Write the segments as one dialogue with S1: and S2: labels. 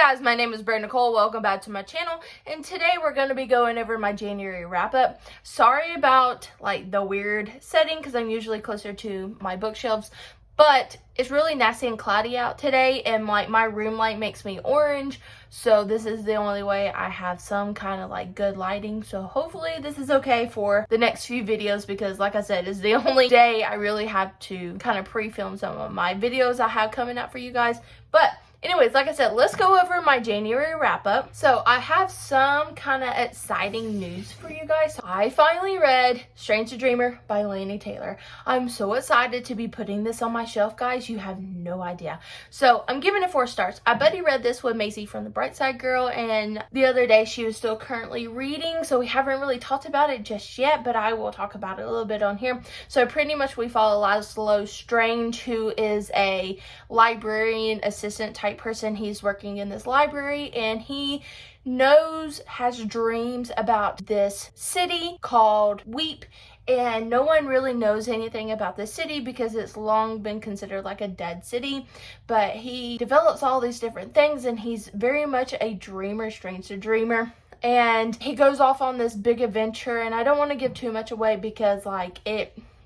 S1: guys, my name is Brenda Nicole. Welcome back to my channel, and today we're going to be going over my January wrap-up. Sorry about the weird setting because I'm usually closer to my bookshelves, but it's really nasty and cloudy out today, and my room light makes me orange, so this is the only way I have some kind of good lighting. So hopefully this is okay for the next few videos, because like I said, it's the only day I really have to kind of pre-film some of my videos I have coming up for you guys. But anyways, like I said, let's go over my January wrap-up. So I have some kind of exciting news for you guys. I finally read Strange the Dreamer by Laini Taylor. I'm so excited to be putting this on my shelf, guys. You have no idea. So I'm giving it 4 stars. I Buddy read this with Macy from the Bright Side Girl, and the other day she was still currently reading, so we haven't really talked about it just yet, but I will talk about it a little bit on here. So pretty much we follow Laszlo Strange, who is a librarian assistant type person. He's working in this library, and he has dreams about this city called Weep, and no one really knows anything about this city because it's long been considered like a dead city. But he develops all these different things, and he's very much a dreamer, strange to dreamer. And he goes off on this big adventure, and I don't want to give too much away because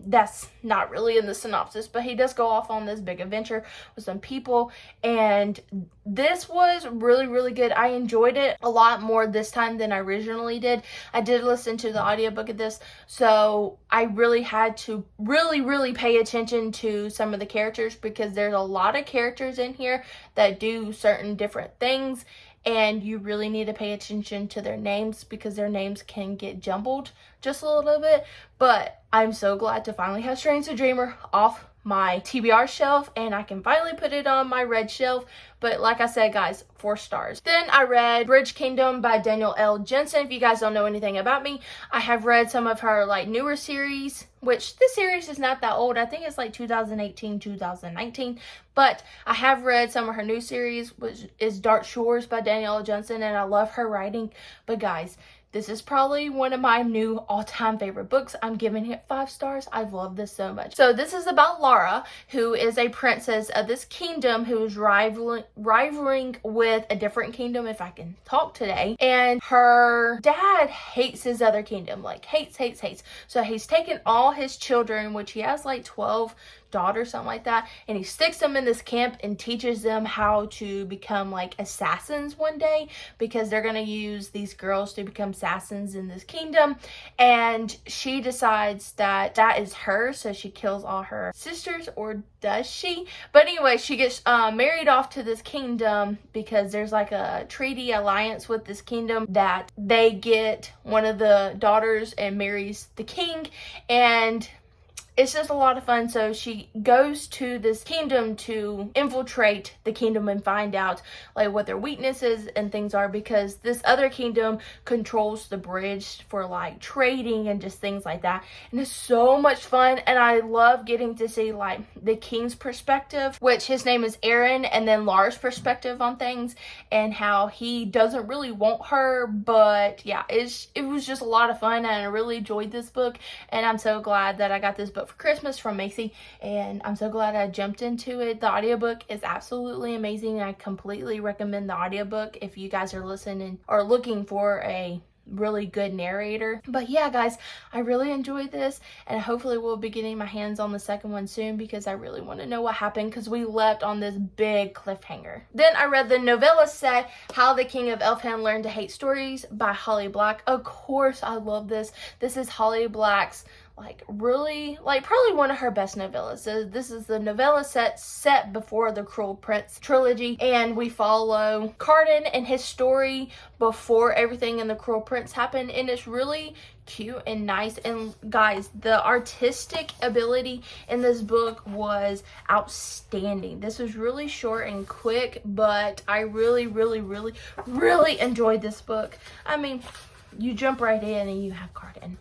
S1: that's not really in the synopsis, but he does go off on this big adventure with some people, and this was really, really good. I enjoyed it a lot more this time than I originally did. I did listen to the audiobook of this, so I really had to really pay attention to some of the characters, because there's a lot of characters in here that do certain different things, and you really need to pay attention to their names because their names can get jumbled just a little bit. But I'm so glad to finally have Strange the Dreamer off my TBR shelf, and I can finally put it on my red shelf. But like I said, guys, 4 stars. Then I read Bridge Kingdom by Danielle L. Jensen. If you guys don't know anything about me, I have read some of her newer series, which this series is not that old. I think it's 2018, 2019. But I have read some of her new series, which is Dark Shores by Danielle L. Jensen, and I love her writing. But guys, this is probably one of my new all-time favorite books. I'm giving it 5 stars. I love this so much. So this is about Lara, who is a princess of this kingdom who is rivaling with a different kingdom, if I can talk today. And her dad hates his other kingdom, hates. So he's taken all his children, which he has 12 daughters, something like that, and he sticks them in this camp and teaches them how to become assassins one day, because they're going to use these girls to become assassins in this kingdom. And she decides that is her, so she kills all her sisters, or does she? But anyway, she gets married off to this kingdom because there's a treaty alliance with this kingdom that they get one of the daughters and marries the king, and it's just a lot of fun. So she goes to this kingdom to infiltrate the kingdom and find out what their weaknesses and things are, because this other kingdom controls the bridge for trading and just things like that. And it's so much fun, and I love getting to see the king's perspective, which his name is Aaron, and then Lara's perspective on things and how he doesn't really want her. But yeah, it was just a lot of fun, and I really enjoyed this book, and I'm so glad that I got this book for Christmas from Macy, and I'm so glad I jumped into it. The audiobook is absolutely amazing, and I completely recommend the audiobook if you guys are listening or looking for a really good narrator. But yeah, guys, I really enjoyed this, and hopefully we'll be getting my hands on the second one soon, because I really want to know what happened, because we left on this big cliffhanger. Then I read the novella set How the King of Elfland Learned to Hate Stories by Holly Black. Of course, I love this. This is Holly Black's really probably one of her best novellas. So this is the novella set before the Cruel Prince trilogy, and we follow Carden and his story before everything in the Cruel Prince happened, and it's really cute and nice. And guys, the artistic ability in this book was outstanding. This was really short and quick, but I really enjoyed this book. I mean, you jump right in and you have Carden.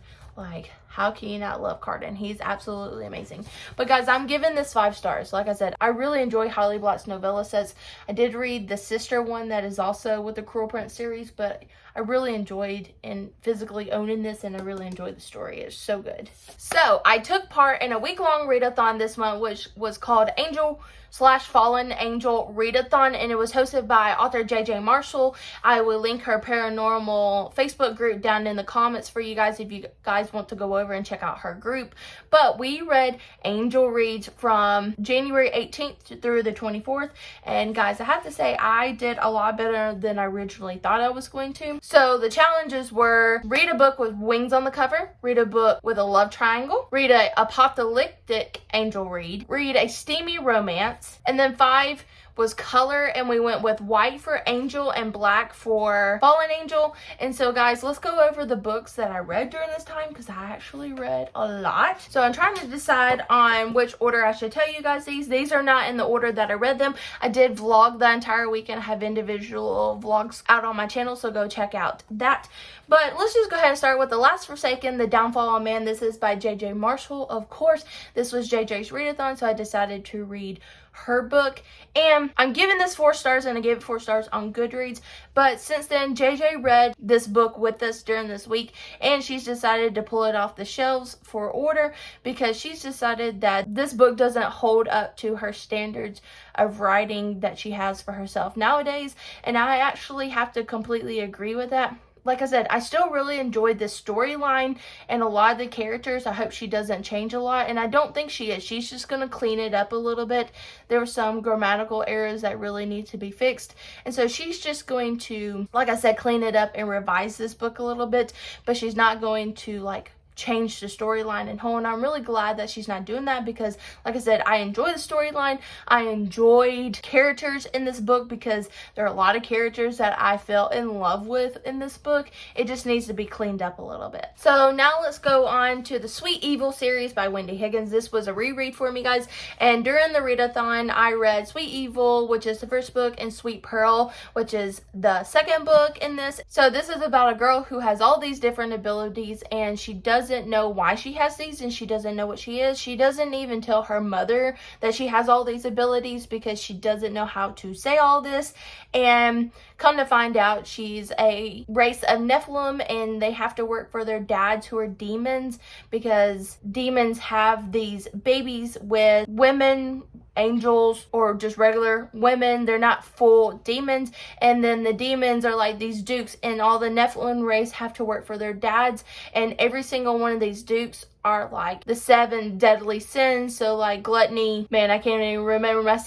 S1: how can you not love Carden? He's absolutely amazing. But guys, I'm giving this 5 stars. Like I said, I really enjoy Holly Black's novella sets. I did read the sister one that is also with the Cruel Prince series, but I really enjoyed and physically owning this, and I really enjoyed the story. It's so good. So I took part in a week-long readathon this month, which was called Angel/Fallen Angel Readathon, and it was hosted by author J.J. Marshall. I will link her paranormal Facebook group down in the comments for you guys if you guys want to go over and check out her group. But we read Angel Reads from January 18th through the 24th, and guys, I have to say I did a lot better than I originally thought I was going to. So the challenges were: read a book with wings on the cover, read a book with a love triangle, read a apocalyptic angel read a steamy romance, and then 5 was color, and we went with white for Angel and black for Fallen Angel. And so guys, let's go over the books that I read during this time, because I actually read a lot. So I'm trying to decide on which order I should tell you guys these. These are not in the order that I read them. I did vlog the entire weekend. I have individual vlogs out on my channel, so go check out that. But let's just go ahead and start with The Last Forsaken, The Downfall of Man. This is by J.J. Marshall, of course. This was JJ's readathon, so I decided to read her book, and I'm giving this 4 stars, and I gave it 4 stars on Goodreads. But since then, JJ read this book with us during this week, and she's decided to pull it off the shelves for order because she's decided that this book doesn't hold up to her standards of writing that she has for herself nowadays, and I actually have to completely agree with that. Like I said, I still really enjoyed this storyline and a lot of the characters. I hope she doesn't change a lot, and I don't think she is. She's just going to clean it up a little bit. There were some grammatical errors that really need to be fixed, and so she's just going to, like I said, clean it up and revise this book a little bit, but she's not going to like change the storyline and whole. And I'm really glad that she's not doing that, because like I said, I enjoy the storyline. I enjoyed characters in this book, because there are a lot of characters that I fell in love with in this book. It just needs to be cleaned up a little bit. So now let's go on to the Sweet Evil series by Wendy Higgins. This was a reread for me, guys, and during the readathon I read Sweet Evil, which is the first book, and Sweet Pearl, which is the second book in this. So this is about a girl who has all these different abilities, and she doesn't know why she has these, and she doesn't know what she is. She doesn't even tell her mother that she has all these abilities, because she doesn't know how to say all this. And come to find out, she's a race of Nephilim, and they have to work for their dads, who are demons, because demons have these babies with women, angels, or just regular women. They're not full demons, and then the demons are like these dukes, and all the Nephilim race have to work for their dads, and every single one of these dukes are like the 7 deadly sins. So like gluttony, man, I can't even remember my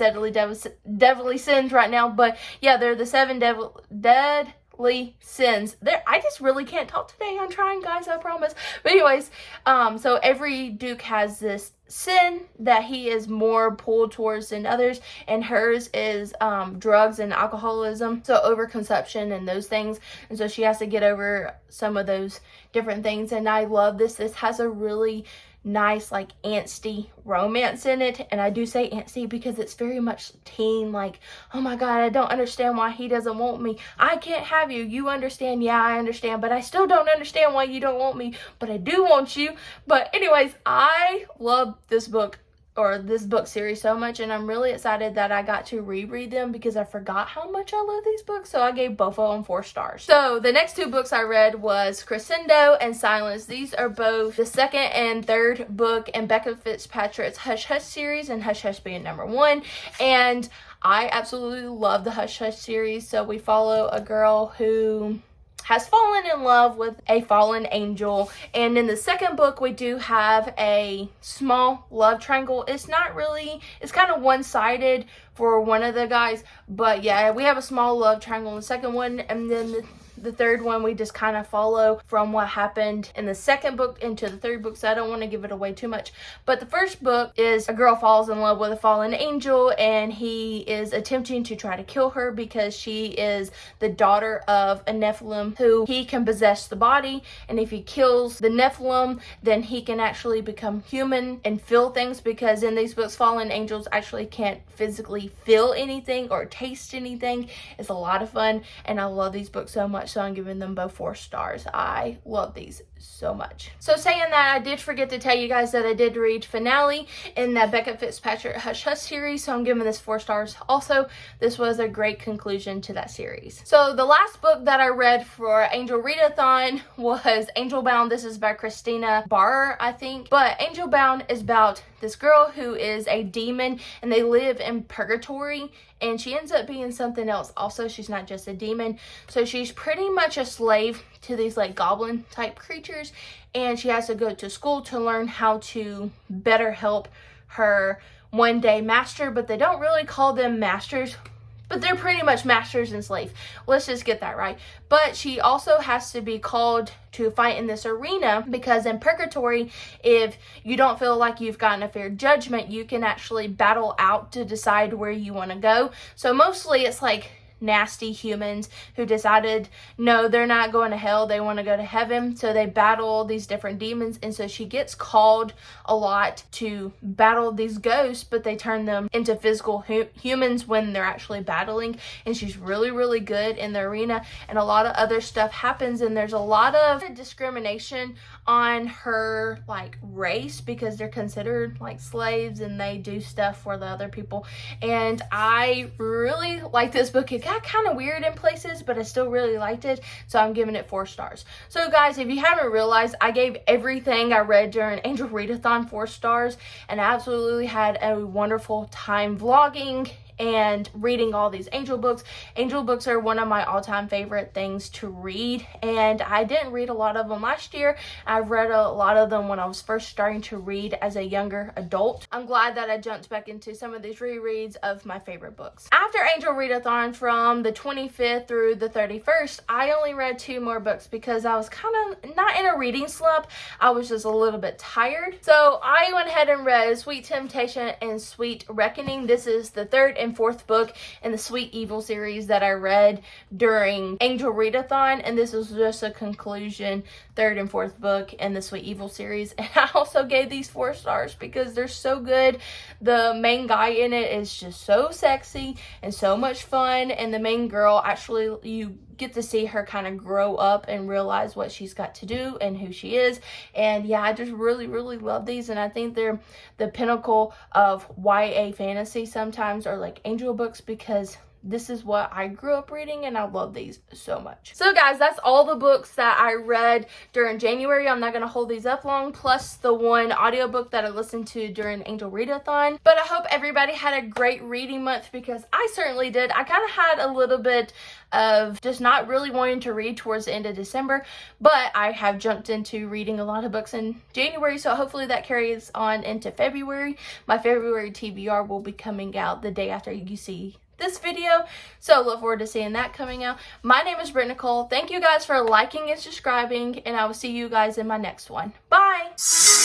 S1: deadly sins right now, but yeah, they're the 7 deadly sins. I just really can't talk today. I'm trying, guys, I promise. But anyways, so every duke has this sin that he is more pulled towards than others, and hers is drugs and alcoholism, so overconsumption and those things. And so she has to get over some of those different things, and I love this. This has a really nice like angsty romance in it, and I do say angsty because it's very much teen, like, oh my god, I don't understand why he doesn't want me. I can't have you. You understand? Yeah, I understand, but I still don't understand why you don't want me, but I do want you. But anyways, I love this book, or this book series, so much, and I'm really excited that I got to reread them, because I forgot how much I love these books, so I gave both of them 4 stars. So the next 2 books I read was Crescendo and Silence. These are both the second and third book in Becca Fitzpatrick's Hush Hush series, and Hush Hush being number 1, and I absolutely love the Hush Hush series. So we follow a girl who has fallen in love with a fallen angel, and in the second book we do have a small love triangle. It's not really, it's kind of one-sided for one of the guys, but yeah, we have a small love triangle in the second one, and then the third one we just kind of follow from what happened in the second book into the third book, so I don't want to give it away too much. But the first book is a girl falls in love with a fallen angel, and he is attempting to try to kill her because she is the daughter of a Nephilim who he can possess the body, and if he kills the Nephilim then he can actually become human and feel things, because in these books fallen angels actually can't physically feel anything or taste anything. It's a lot of fun, and I love these books so much. much, so I'm giving them both 4 stars. I love these so much. So saying that, I did forget to tell you guys that I did read Finale in that Beckett Fitzpatrick Hush Hush series, so I'm giving this 4 stars also. This was a great conclusion to that series. So the last book that I read for Angel Readathon was Angel Bound. This is by Christina Barr, I think. But Angel Bound is about this girl who is a demon, and they live in purgatory, and she ends up being something else also. She's not just a demon, so she's pretty much a slave to these like goblin type creatures, and she has to go to school to learn how to better help her one day master, but they don't really call them masters, but they're pretty much masters and slaves. Let's just get that right. But she also has to be called to fight in this arena, because in purgatory, if you don't feel like you've gotten a fair judgment, you can actually battle out to decide where you want to go. So mostly it's like nasty humans who decided no, they're not going to hell, they want to go to heaven, so they battle these different demons. And so she gets called a lot to battle these ghosts, but they turn them into physical humans when they're actually battling, and she's really, really good in the arena. And a lot of other stuff happens, and there's a lot of discrimination on her like race, because they're considered like slaves and they do stuff for the other people. And I really like this book. It got kind of weird in places, but I still really liked it, so I'm giving it 4 stars. So guys, if you haven't realized, I gave everything I read during Angel Readathon 4 stars, and I absolutely had a wonderful time vlogging and reading all these angel books. Angel books are one of my all-time favorite things to read, and I didn't read a lot of them last year. I've read a lot of them when I was first starting to read as a younger adult. I'm glad that I jumped back into some of these rereads of my favorite books. After Angel Readathon, from the 25th through the 31st, I only read 2 more books because I was kind of not in a reading slump. I was just a little bit tired. So I went ahead and read Sweet Temptation and Sweet Reckoning. This is the 3rd and 4th book in the Sweet Evil series that I read during Angel Readathon, and this is just a conclusion, 3rd and 4th book in the Sweet Evil series. And I also gave these 4 stars because they're so good. The main guy in it is just so sexy and so much fun, and the main girl, actually you get to see her kind of grow up and realize what she's got to do and who she is. And yeah, I just really, really love these, and I think they're the pinnacle of YA fantasy sometimes, or like angel books, because this is what I grew up reading, and I love these so much. So guys, that's all the books that I read during January. I'm not going to hold these up long, plus the one audiobook that I listened to during Angel Readathon. But I hope everybody had a great reading month, because I certainly did. I kind of had a little bit of just not really wanting to read towards the end of December, but I have jumped into reading a lot of books in January, so hopefully that carries on into February. My February TBR will be coming out the day after you see this video, so look forward to seeing that coming out. My name is Britt Nicole. Thank you guys for liking and subscribing, and I will see you guys in my next one. Bye!